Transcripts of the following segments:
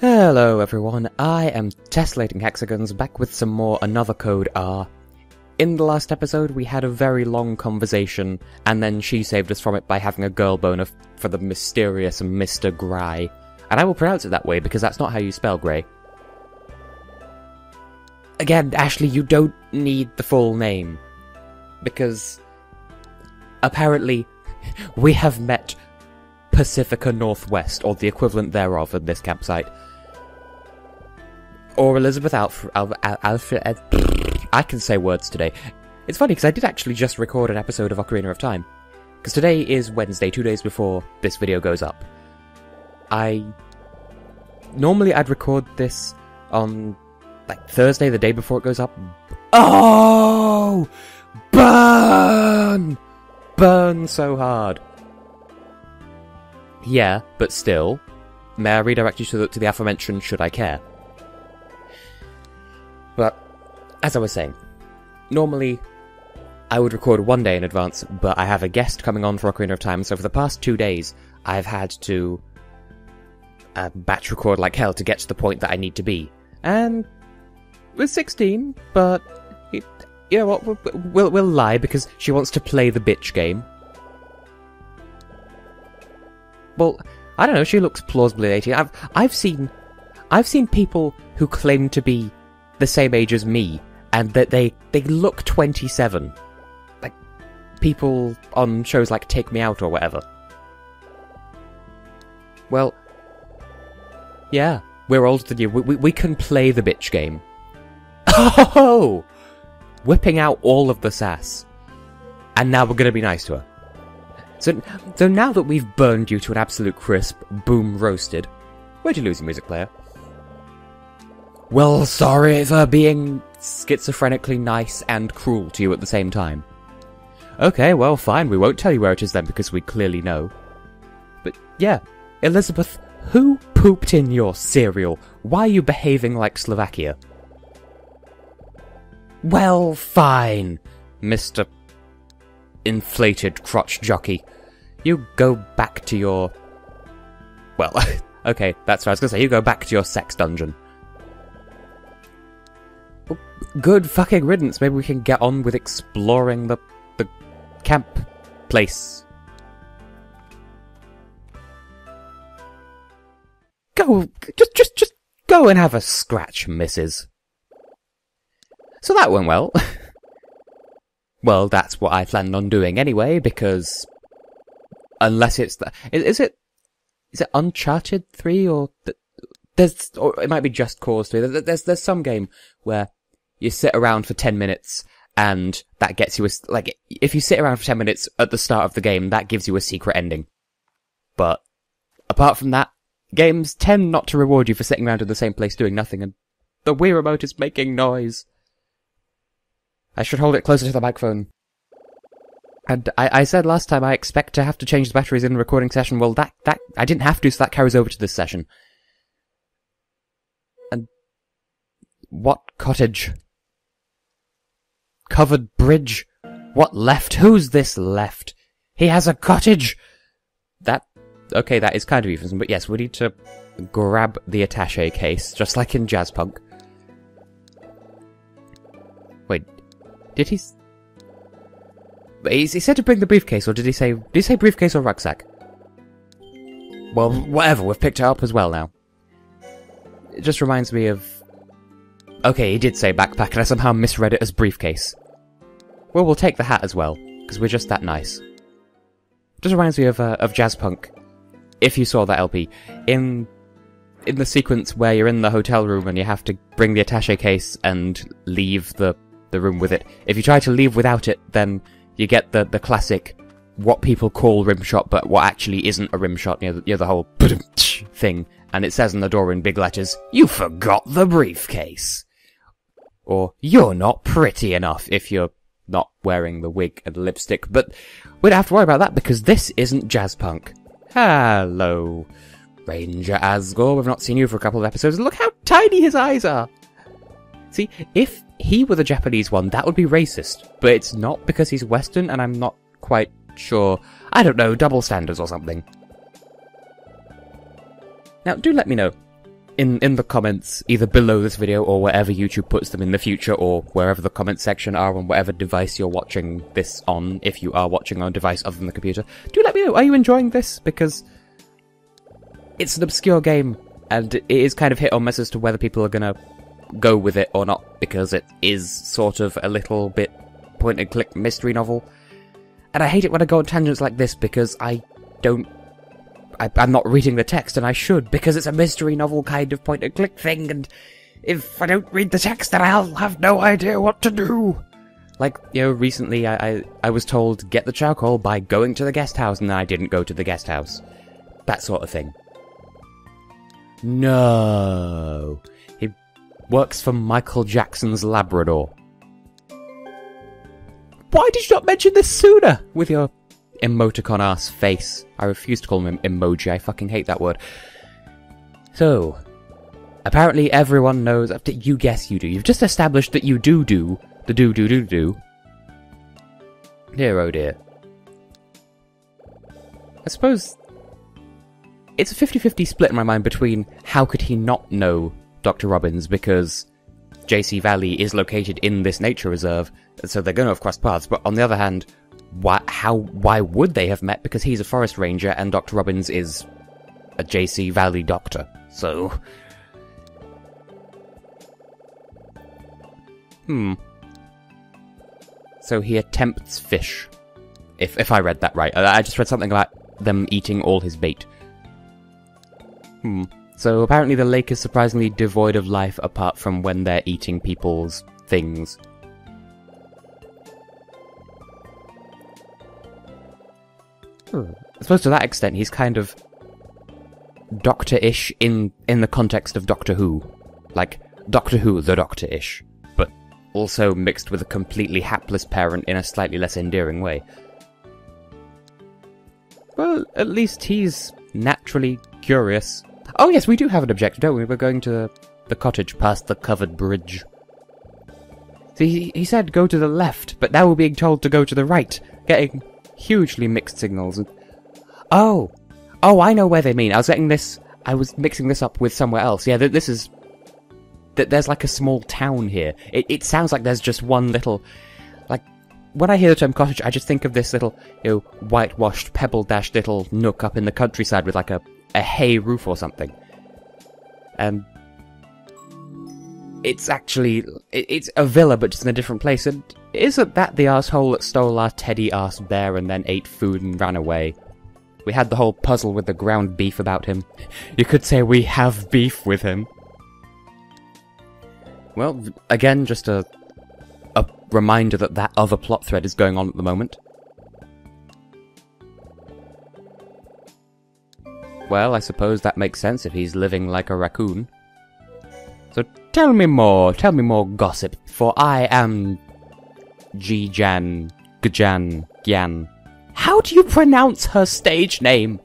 Hello everyone, I am Tessellating Hexagons, back with some more Another Code R. In the last episode we had a very long conversation, and then she saved us from it by having a girl boner for the mysterious Mr. Gray. And I will pronounce it that way because that's not how you spell Grey. Again, Ashley, you don't need the full name. Because apparently we have met Pacifica Northwest, or the equivalent thereof in this campsite. Or Elizabeth Alfred. I can say words today. It's funny because I did actually just record an episode of Ocarina of Time. Because today is Wednesday, 2 days before this video goes up. Normally I'd record this on, like, Thursday, the day before it goes up. Oh! Burn! Burn so hard. Yeah, but still, may I redirect you to the aforementioned should I care? But, as I was saying, normally I would record 1 day in advance, but I have a guest coming on for Ocarina of Time, so for the past 2 days I've had to batch record like hell to get to the point that I need to be. And with 16, but you know what, we'll lie because she wants to play the bitch game. Well, I don't know, she looks plausibly 18. I've seen people who claim to be the same age as me, and that they look 27. Like, people on shows like Take Me Out or whatever. Well, yeah, we're older than you. We can play the bitch game. Oh! Whipping out all of the sass. And now we're gonna be nice to her. So now that we've burned you to an absolute crisp, boom roasted, where'd you lose your music player? Well, sorry for being schizophrenically nice and cruel to you at the same time. Okay, well fine, we won't tell you where it is then because we clearly know. But yeah, Elizabeth, who pooped in your cereal? Why are you behaving like Slovakia? Well, fine, Mr. Inflated crotch jockey. You go back to your... Well, okay, that's what I was gonna say. You go back to your sex dungeon. Well, good fucking riddance. Maybe we can get on with exploring the camp place. Go, just go and have a scratch, missus. So that went well. Well, that's what I planned on doing anyway, because unless it's is it Uncharted 3 or or it might be Just Cause 3. There's some game where you sit around for 10 minutes and that gets you like if you sit around for 10 minutes at the start of the game, that gives you a secret ending. But apart from that, games tend not to reward you for sitting around in the same place doing nothing, and the Wii remote is making noise. I should hold it closer to the microphone. And I said last time I expect to have to change the batteries in the recording session. Well, that I didn't have to, so that carries over to this session. And what cottage? Covered bridge? What left? Who's this left? He has a cottage! Okay, that is kind of euphemism, but yes, we need to grab the attaché case, just like in Jazz Punk. Wait. Did he said to bring the briefcase, or did he say briefcase or rucksack? Well, whatever, we've picked it up as well now. It just reminds me of... Okay, he did say backpack, and I somehow misread it as briefcase. Well, we'll take the hat as well, because we're just that nice. Just reminds me of Jazz Punk. If you saw that LP. In the sequence where you're in the hotel room and you have to bring the attaché case and leave the room with it. If you try to leave without it, then you get the classic, what people call rim shot, but what actually isn't a rim shot, you know, the whole thing, and it says on the door in big letters, "You forgot the briefcase." Or, "You're not pretty enough," if you're not wearing the wig and the lipstick, but we don't have to worry about that because this isn't Jazz Punk. Hello, Ranger Asgore, we've not seen you for a couple of episodes, look how tiny his eyes are! See, if he were the Japanese one, that would be racist. But it's not because he's Western, and I'm not quite sure. I don't know, double standards or something. Now, do let me know. in the comments, either below this video or wherever YouTube puts them in the future, or wherever the comment section are on whatever device you're watching this on, if you are watching on a device other than the computer, do let me know, are you enjoying this? Because it's an obscure game, and it is kind of hit or miss as to whether people are gonna go with it or not, because it is sort of a little bit point-and-click mystery novel. And I hate it when I go on tangents like this, because I'm not reading the text, and I should, because it's a mystery novel kind of point-and-click thing, and if I don't read the text, then I'll have no idea what to do. Like, you know, recently I was told, get the charcoal by going to the guest house, and then I didn't go to the guest house. That sort of thing. No. He works for Michael Jackson's Labrador. Why did you not mention this sooner? With your emoticon-ass face. I refuse to call him emoji, I fucking hate that word. So, apparently everyone knows... You guess you do. You've just established that you do the do. Dear oh dear. I suppose... It's a 50-50 split in my mind between how could he not know Dr. Robbins, because JC Valley is located in this nature reserve, so they're going to have crossed paths, but on the other hand, why would they have met? Because he's a forest ranger and Dr. Robbins is a JC Valley doctor, so... So he attempts fish. If I read that right. I just read something about them eating all his bait. So apparently the lake is surprisingly devoid of life apart from when they're eating people's things. I suppose to that extent he's kind of Doctor-ish in the context of Doctor Who. Like, Doctor Who the Doctor-ish, but also mixed with a completely hapless parent in a slightly less endearing way. Well, at least he's naturally curious. Oh yes, we do have an objective, don't we? We're going to the cottage past the covered bridge. See, he said go to the left, but now we're being told to go to the right, getting hugely mixed signals. Oh, I know where they mean. I was mixing this up with somewhere else. Yeah, there's like a small town here. It sounds like there's just one little, like, when I hear the term cottage, I just think of this little, you know, whitewashed, pebble-dashed little nook up in the countryside with like a hay roof or something. And it's actually, it's a villa but just in a different place, and isn't that the arsehole that stole our teddy-ass bear and then ate food and ran away? We had the whole puzzle with the ground beef about him. You could say we have beef with him. Well, again, just a reminder that other plot thread is going on at the moment. Well, I suppose that makes sense if he's living like a raccoon. So tell me more gossip, for I am Gjan. How do you pronounce her stage name?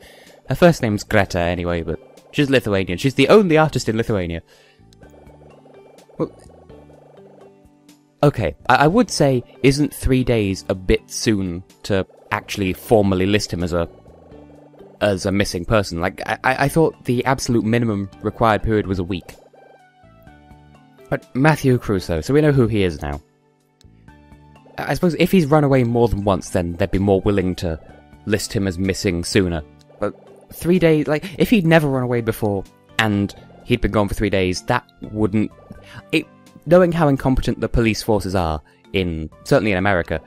Her first name's Greta anyway, but she's Lithuanian. She's the only artist in Lithuania. Well, okay, I would say, isn't 3 days a bit soon to actually formally list him as a missing person? Like, I thought the absolute minimum required period was a week. But Matthew Crusoe, so we know who he is now. I suppose if he's run away more than once, then they'd be more willing to list him as missing sooner. But 3 days, like, if he'd never run away before, and he'd been gone for 3 days, that wouldn't... Knowing how incompetent the police forces are, certainly in America,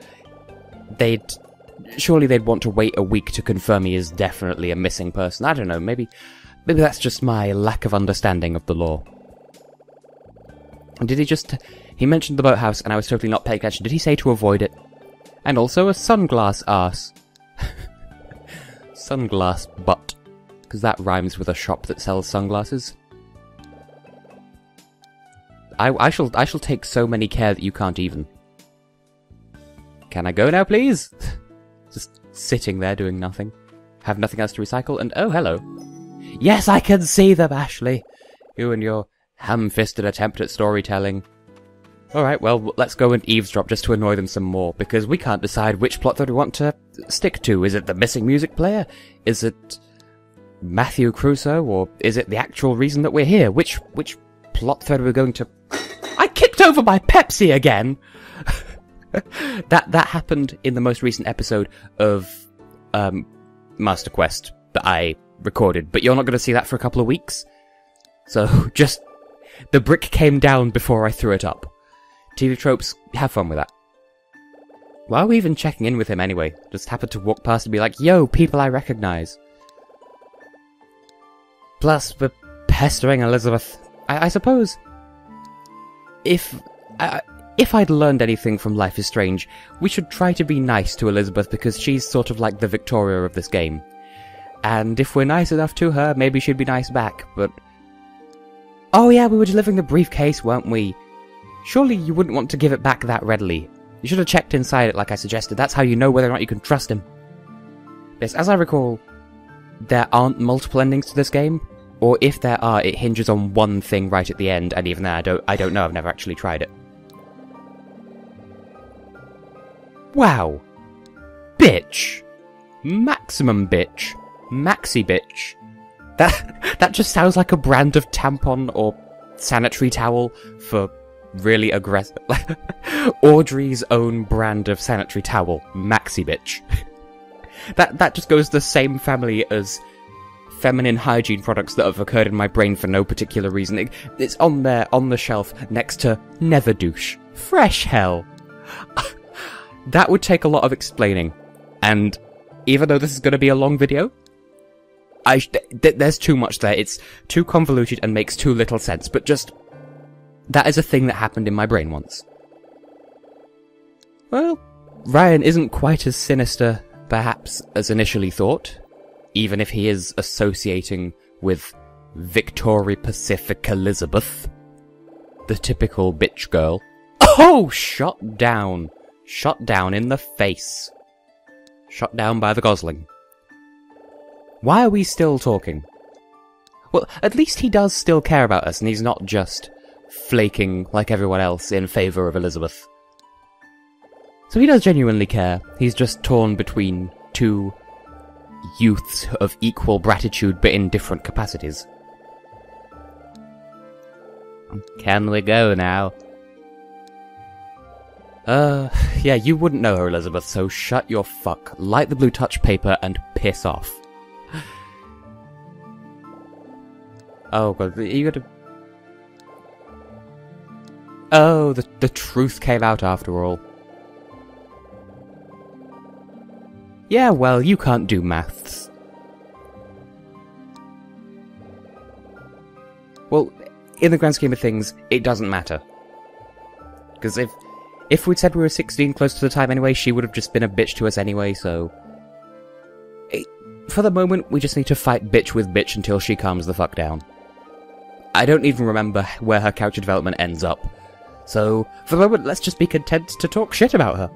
surely they'd want to wait a week to confirm he is definitely a missing person. I don't know, maybe that's just my lack of understanding of the law. Did he mentioned the boathouse and I was totally not paying attention. Did he say to avoid it? And also a sunglass arse. Sunglass butt. Because that rhymes with a shop that sells sunglasses. I shall take so many care that you can't even. Can I go now, please? Just sitting there doing nothing. Have nothing else to recycle, and oh, hello. Yes, I can see them, Ashley. You and your ham-fisted attempt at storytelling. Alright, well, let's go and eavesdrop just to annoy them some more, because we can't decide which plot that we want to stick to. Is it the missing music player? Is it Matthew Crusoe, or is it the actual reason that we're here? Which plot thread are we going to... I kicked over my Pepsi again! That happened in the most recent episode of Master Quest that I recorded, but you're not going to see that for a couple of weeks. So, just... The brick came down before I threw it up. TV tropes, have fun with that. Why are we even checking in with him anyway? Just happened to walk past and be like, yo, people I recognise. Plus, we're pestering Elizabeth. I suppose... If I'd learned anything from Life is Strange, we should try to be nice to Elizabeth because she's sort of like the Victoria of this game. And if we're nice enough to her, maybe she'd be nice back, but... Oh yeah, we were delivering the briefcase, weren't we? Surely you wouldn't want to give it back that readily. You should have checked inside it like I suggested. That's how you know whether or not you can trust him. Yes, as I recall, there aren't multiple endings to this game, or if there are, it hinges on one thing right at the end, and even then I don't know, I've never actually tried it. Wow. Bitch. Maximum bitch. Maxi bitch. That just sounds like a brand of tampon or sanitary towel for really aggressive... Audrey's own brand of sanitary towel. Maxi bitch. That just goes the same family as feminine hygiene products that have occurred in my brain for no particular reason. It's on there, on the shelf, next to Never Douche. Fresh hell. That would take a lot of explaining. And even though this is going to be a long video, there's too much there. It's too convoluted and makes too little sense. But just... That is a thing that happened in my brain once. Well, Ryan isn't quite as sinister, perhaps, as initially thought. Even if he is associating with Victoria Pacifica Elizabeth. The typical bitch girl. Oh! Shot down. Shot down in the face. Shot down by the Gosling. Why are we still talking? Well, at least he does still care about us, and he's not just flaking like everyone else in favour of Elizabeth. So he does genuinely care. He's just torn between two youths of equal gratitude but in different capacities. Can we go now? Yeah, you wouldn't know her, Elizabeth, so shut your fuck. Light the blue touch paper and piss off. Oh god, you gotta... Oh, the truth came out after all. Yeah, well, you can't do maths. Well, in the grand scheme of things, it doesn't matter. Because if we'd said we were 16 close to the time anyway, she would have just been a bitch to us anyway, so... For the moment, we just need to fight bitch with bitch until she calms the fuck down. I don't even remember where her character development ends up. So, for the moment, let's just be content to talk shit about her.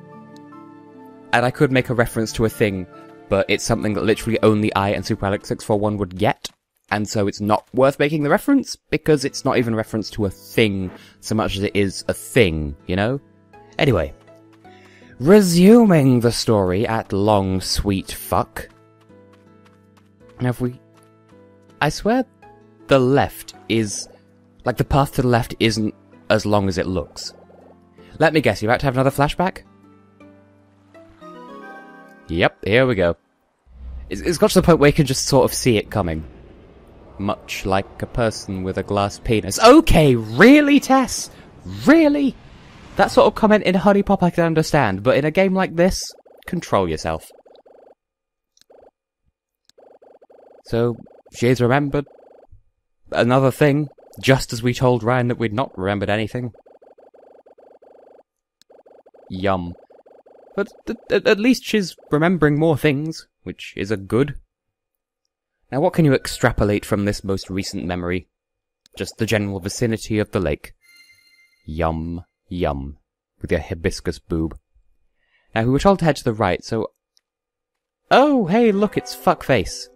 And I could make a reference to a thing, but it's something that literally only I and Super Alex 641 would get, and so it's not worth making the reference, because it's not even a reference to a thing so much as it is a thing, you know? Anyway. Resuming the story at long sweet fuck. Now I swear the left is... Like, the path to the left isn't as long as it looks. Let me guess, you're about to have another flashback? Yep, here we go. It's got to the point where you can just sort of see it coming. Much like a person with a glass penis. Okay, really, Tess? Really? That sort of comment in Honey Pop I can understand, but in a game like this, control yourself. So, she's remembered another thing, just as we told Ryan that we'd not remembered anything. Yum. But at least she's remembering more things, which is a good. Now what can you extrapolate from this most recent memory? Just the general vicinity of the lake. Yum, yum, with your hibiscus boob. Now we were told to head to the right, so... Oh, hey, look, it's fuckface.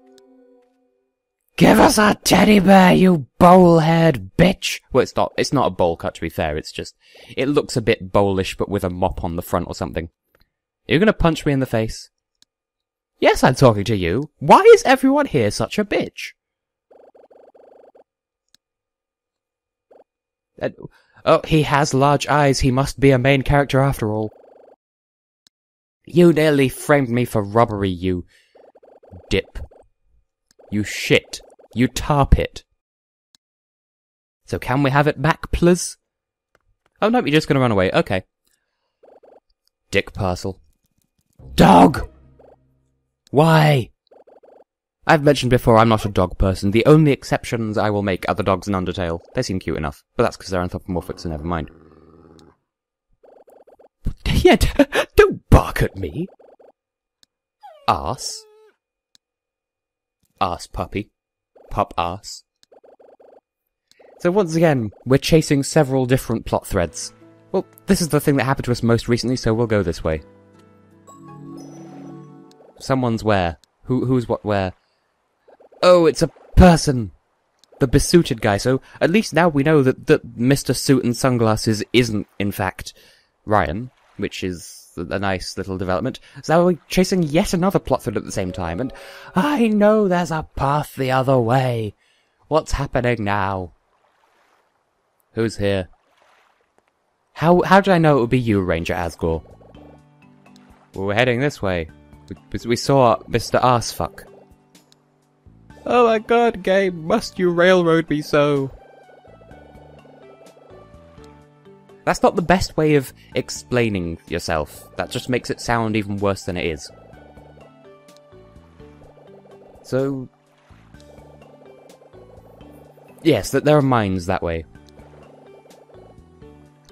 Give us a teddy bear, you bowl-haired bitch! Well, it's not a bowl cut, to be fair, it's just... It looks a bit bowlish, but with a mop on the front or something. Are you gonna punch me in the face? Yes, I'm talking to you. Why is everyone here such a bitch? Oh, he has large eyes. He must be a main character after all. You nearly framed me for robbery, you dip. You shit. You tar pit. So can we have it back, please? Oh no, you're just gonna run away. Okay. Dick parcel. Dog! Why? I've mentioned before I'm not a dog person. The only exceptions I will make are the dogs in Undertale. They seem cute enough, but that's because they're anthropomorphic, so never mind. Yeah, don't bark at me. Arse. Arse puppy. Pup arse. So once again, we're chasing several different plot threads. Well, this is the thing that happened to us most recently, so we'll go this way. Someone's where? Who's what where? Oh, it's a person! The besuited guy, so at least now we know that Mr. Suit and Sunglasses isn't, in fact, Ryan, which is a nice little development. So now we're chasing yet another plot thread at the same time, and I know there's a path the other way. What's happening now? Who's here? How did I know it would be you, Ranger Asgore? Well, we're heading this way. We saw Mr. Arsefuck. Oh my god, game, must you railroad me so? That's not the best way of explaining yourself. That just makes it sound even worse than it is. So... yes, there are mines that way.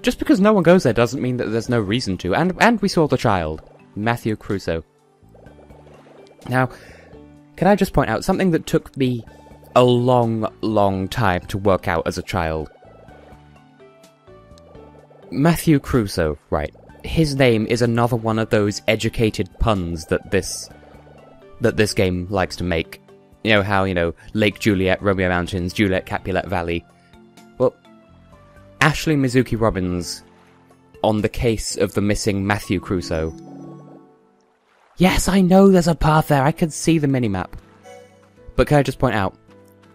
Just because no one goes there doesn't mean that there's no reason to. And we saw the child, Matthew Crusoe. Now, can I just point out something that took me a long, long time to work out as a child? Matthew Crusoe, right. His name is another one of those educated puns that this game likes to make. You know how, Lake Juliet, Romeo Mountains, Juliet Capulet Valley. Well, Ashley Mizuki Robbins, on the case of the missing Matthew Crusoe. Yes, I know there's a path there, I can see the minimap. But can I just point out,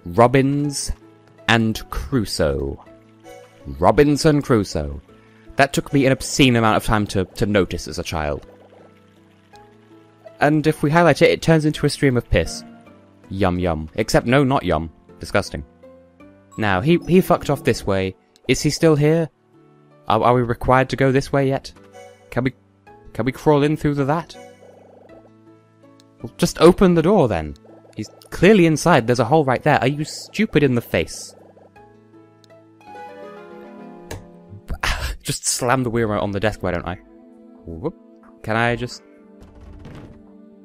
Robbins and Crusoe. Robinson Crusoe. That took me an obscene amount of time to notice as a child. And if we highlight it, it turns into a stream of piss. Yum yum. Except no, not yum. Disgusting. Now, he fucked off this way. Is he still here? Are we required to go this way yet? Can we crawl in through that? Well, just open the door then. He's clearly inside. There's a hole right there. Are you stupid in the face? Just slam the wheel on the desk, why don't I? Whoop. Can I just...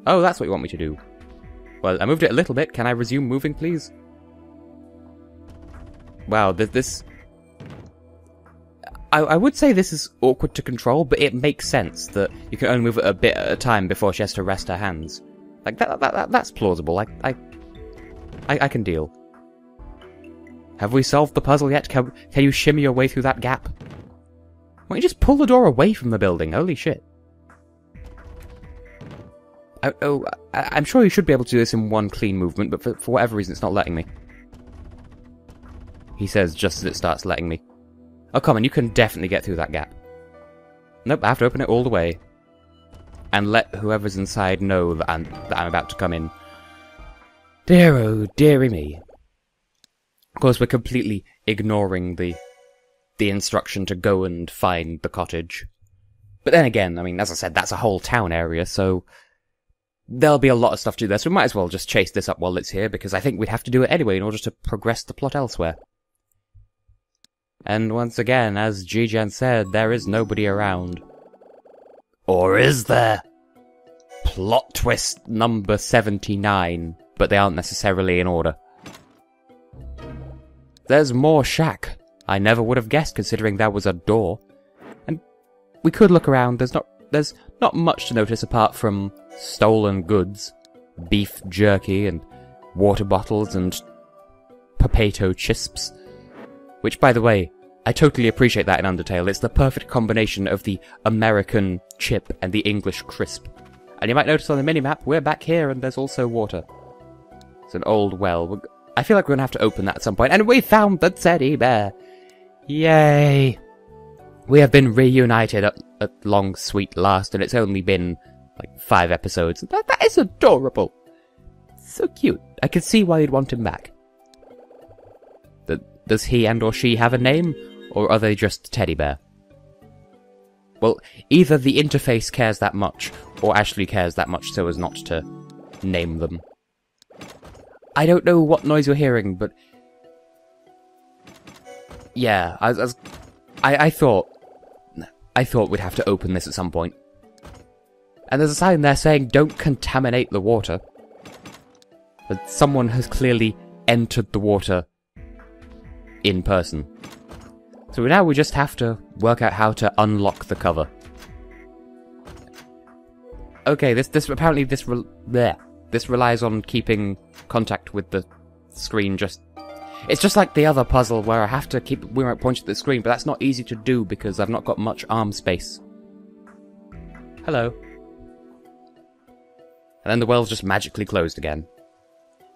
oh, that's what you want me to do. Well, I moved it a little bit. Can I resume moving, please? Wow, this... I would say this is awkward to control, but it makes sense that you can only move it a bit at a time before she has to rest her hands. Like, that's plausible. I can deal. Have we solved the puzzle yet? Can you shimmy your way through that gap? Why don't you just pull the door away from the building? Holy shit. I'm sure you should be able to do this in one clean movement, but for whatever reason it's not letting me. He says just as it starts letting me. Oh, come on, you can definitely get through that gap. Nope, I have to open it all the way. And let whoever's inside know that I'm about to come in. Dear oh, dearie me. Of course, we're completely ignoring the instruction to go and find the cottage. But then again, I mean, as I said, that's a whole town area, so there'll be a lot of stuff to do there, so we might as well just chase this up while it's here, because I think we'd have to do it anyway in order to progress the plot elsewhere. And once again, as G-Gen said, there is nobody around. Or is there? Plot twist number 79, but they aren't necessarily in order. There's more shack. I never would have guessed considering there was a door. And we could look around, there's not much to notice apart from stolen goods, beef jerky and water bottles and potato chisps. Which, by the way, I totally appreciate that in Undertale. It's the perfect combination of the American chip and the English crisp. And you might notice on the minimap, we're back here and there's also water. It's an old well. I feel like we're going to have to open that at some point. And we found the teddy bear! Yay! We have been reunited at long sweet last, and it's only been like 5 episodes. That is adorable! So cute. I can see why you'd want him back. Does he and or she have a name, or are they just teddy bear? Well, either the interface cares that much, or Ashley cares that much so as not to name them. I don't know what noise you're hearing, but... yeah, I thought we'd have to open this at some point. And there's a sign there saying, don't contaminate the water. But someone has clearly entered the water in person. So now we just have to work out how to unlock the cover. Okay, this relies on keeping contact with the screen. It's just like the other puzzle where I have to keep Wiimote pointed at the screen, but that's not easy to do because I've not got much arm space. Hello. And then the well's just magically closed again.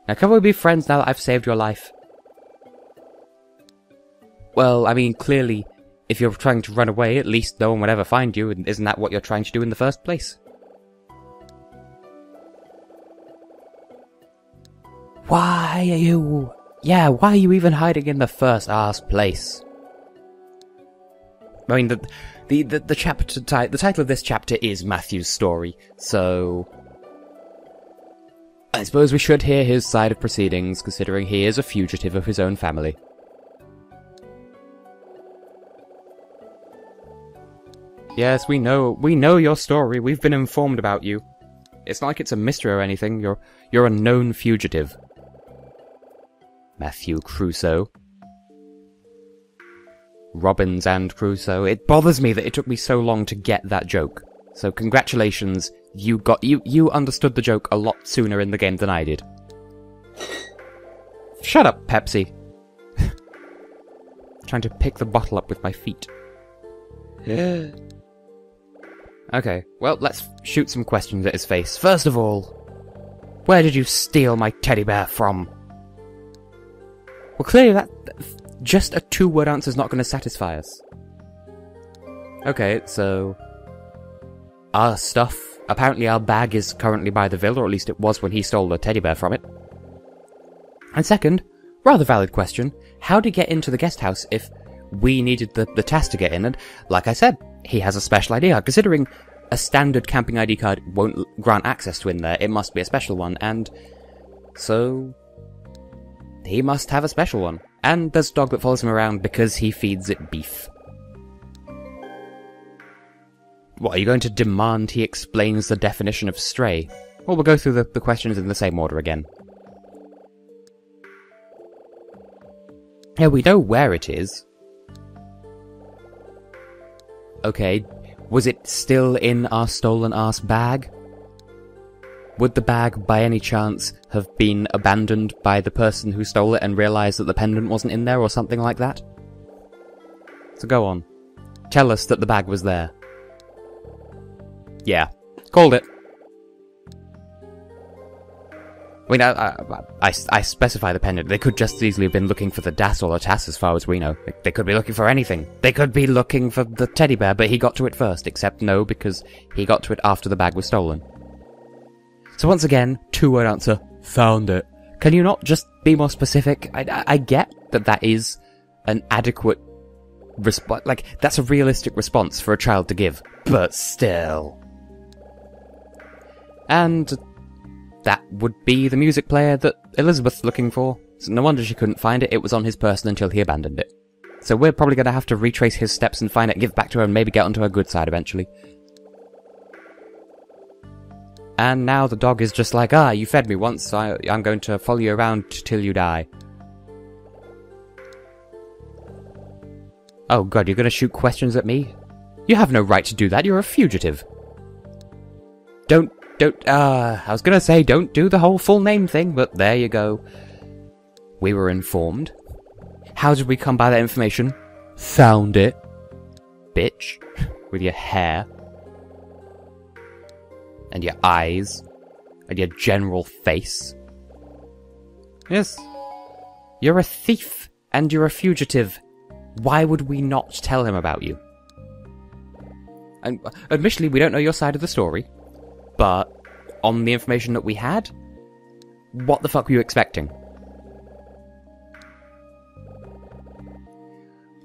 Now can we be friends now that I've saved your life? Well, I mean, clearly, if you're trying to run away, at least no one would ever find you, and isn't that what you're trying to do in the first place? Why are you... yeah, why are you even hiding in the first place? I mean, the chapter the title of this chapter is Matthew's story, so... I suppose we should hear his side of proceedings, considering he is a fugitive of his own family. Yes, we know your story. We've been informed about you. It's not like it's a mystery or anything. You're a known fugitive. Matthew Crusoe. Robbins and Crusoe. It bothers me that it took me so long to get that joke. So congratulations, you understood the joke a lot sooner in the game than I did. Shut up, Pepsi. Trying to pick the bottle up with my feet. Okay, well, let's shoot some questions at his face. First of all, where did you steal my teddy bear from? Well, clearly that just a 2-word answer is not going to satisfy us. Okay, so... our stuff. Apparently our bag is currently by the villa, or at least it was when he stole the teddy bear from it. And second, rather valid question, how did he get into the guest house if we needed the task to get in? And like I said, he has a special ID card. Considering a standard camping ID card won't grant access to in there, it must be a special one, and so he must have a special one. And there's a dog that follows him around because he feeds it beef. What, are you going to demand he explains the definition of stray? Well, we'll go through the questions in the same order again. Yeah, we know where it is. Okay, was it still in our stolen ass bag? Would the bag, by any chance, have been abandoned by the person who stole it and realised that the pendant wasn't in there or something like that? So go on. Tell us that the bag was there. Yeah, called it. I mean, I specify the pendant. They could just as easily have been looking for the DAS or the TAS as far as we know. They could be looking for anything. They could be looking for the teddy bear, but he got to it first. Except no, because he got to it after the bag was stolen. So once again, 2-word answer, found it. Can you not just be more specific? I get that is an adequate response. Like, that's a realistic response for a child to give. But still... and that would be the music player that Elizabeth's looking for. So no wonder she couldn't find it. It was on his person until he abandoned it. So we're probably going to have to retrace his steps and find it, give it back to her, and maybe get onto her good side eventually. And now the dog is just like, you fed me once, so I'm going to follow you around till you die. Oh god, you're going to shoot questions at me? You have no right to do that, you're a fugitive. I was gonna say don't do the whole full name thing, but there you go. We were informed. How did we come by that information? Found it. Bitch. With your hair. and your eyes, and your general face. Yes, you're a thief, and you're a fugitive. Why would we not tell him about you? And admittedly, we don't know your side of the story, but on the information that we had, what the fuck were you expecting?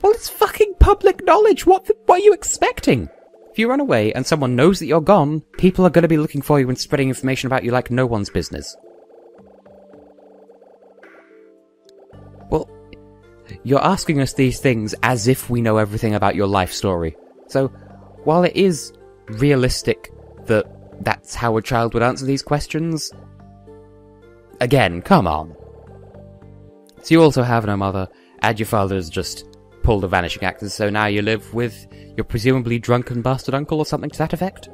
Well, it's fucking public knowledge. What are you expecting? If you run away and someone knows that you're gone, people are going to be looking for you and spreading information about you like no one's business. Well, you're asking us these things as if we know everything about your life story. So, while it is realistic that that's how a child would answer these questions, again, come on. So you also have no mother, and your father's just pulled a vanishing act, so now you live with your presumably drunken bastard uncle or something to that effect?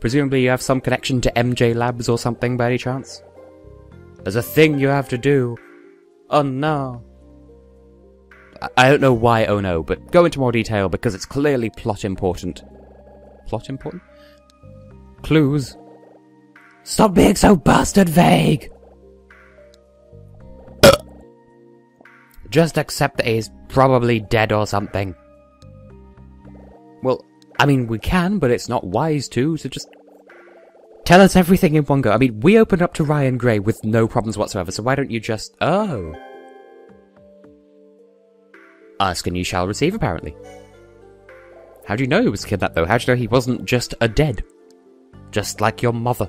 Presumably you have some connection to MJ Labs or something by any chance? There's a thing you have to do. Oh no. I don't know why oh no, but go into more detail because it's clearly plot important. Plot important? Clues. Stop being so bastard vague! Just accept that he's probably dead or something. Well, I mean, we can, but it's not wise to, so just tell us everything in one go. I mean, we opened up to Ryan Gray with no problems whatsoever, so why don't you just... Oh. Ask and you shall receive, apparently. How do you know he was kidnapped, though? How do you know he wasn't just a dead? Just like your mother.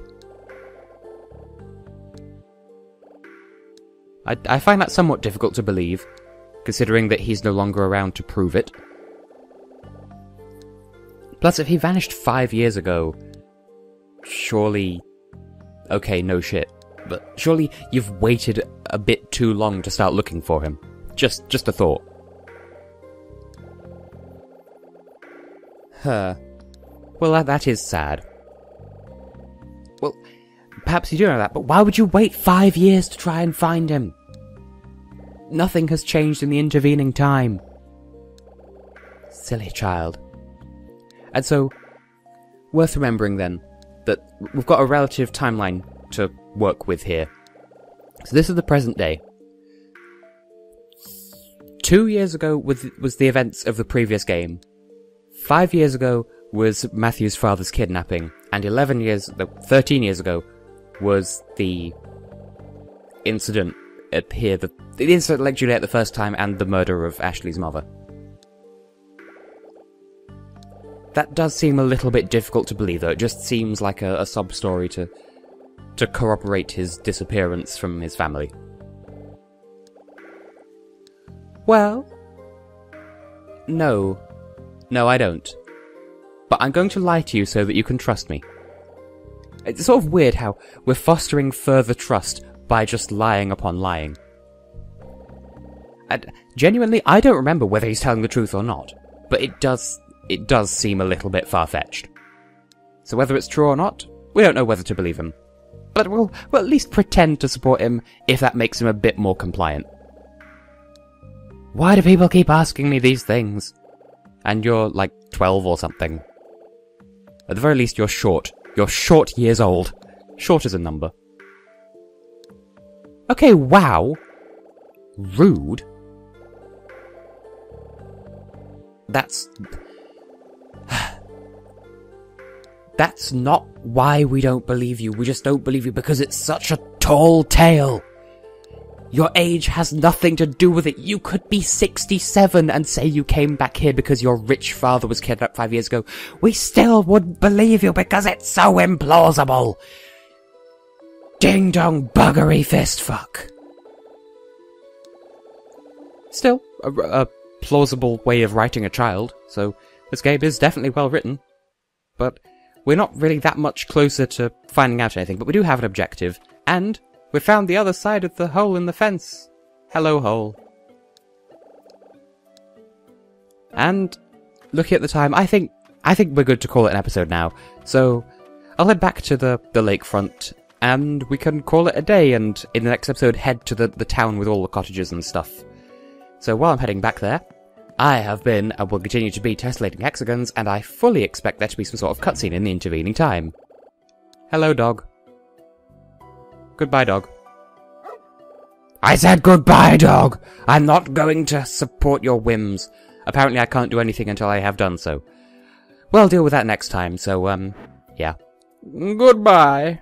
I find that somewhat difficult to believe, considering that he's no longer around to prove it. Plus, if he vanished 5 years ago, surely... Okay, no shit. But surely you've waited a bit too long to start looking for him. Just a thought. Huh. Well, that is sad. Well, perhaps you do know that, but why would you wait 5 years to try and find him? Nothing has changed in the intervening time. Silly child. And so, worth remembering then, that we've got a relative timeline to work with here. So this is the present day. 2 years ago was the events of the previous game. 5 years ago was Matthew's father's kidnapping, and 13 years ago was the incident at here, the incident at Lake Juliet the first time, and the murder of Ashley's mother. That does seem a little bit difficult to believe, though. It just seems like a sub-story to corroborate his disappearance from his family. Well, no, I don't. But I'm going to lie to you so that you can trust me. It's sort of weird how we're fostering further trust by just lying upon lying. And genuinely, I don't remember whether he's telling the truth or not, but it does seem a little bit far-fetched. So whether it's true or not, we don't know whether to believe him. But we'll at least pretend to support him if that makes him a bit more compliant. Why do people keep asking me these things? And you're like 12 or something. At the very least, you're short. You're short years old. Short is a number. Okay, wow. Rude. That's not why we don't believe you. We just don't believe you because it's such a tall tale. Your age has nothing to do with it. You could be 67 and say you came back here because your rich father was kidnapped 5 years ago. We still wouldn't believe you because it's so implausible. Ding dong buggery fist fuck. Still, a plausible way of writing a child, so this game is definitely well written. But we're not really that much closer to finding out anything, but we do have an objective, and we found the other side of the hole in the fence. Hello, hole. And looking at the time, I think we're good to call it an episode now. So I'll head back to the lakefront, and we can call it a day, and in the next episode head to the town with all the cottages and stuff. So while I'm heading back there, I have been, and will continue to be, tessellating hexagons, and I fully expect there to be some sort of cutscene in the intervening time. Hello, dog. Goodbye, dog. I said goodbye, dog! I'm not going to support your whims. Apparently I can't do anything until I have done so. We'll deal with that next time, so, yeah. Goodbye.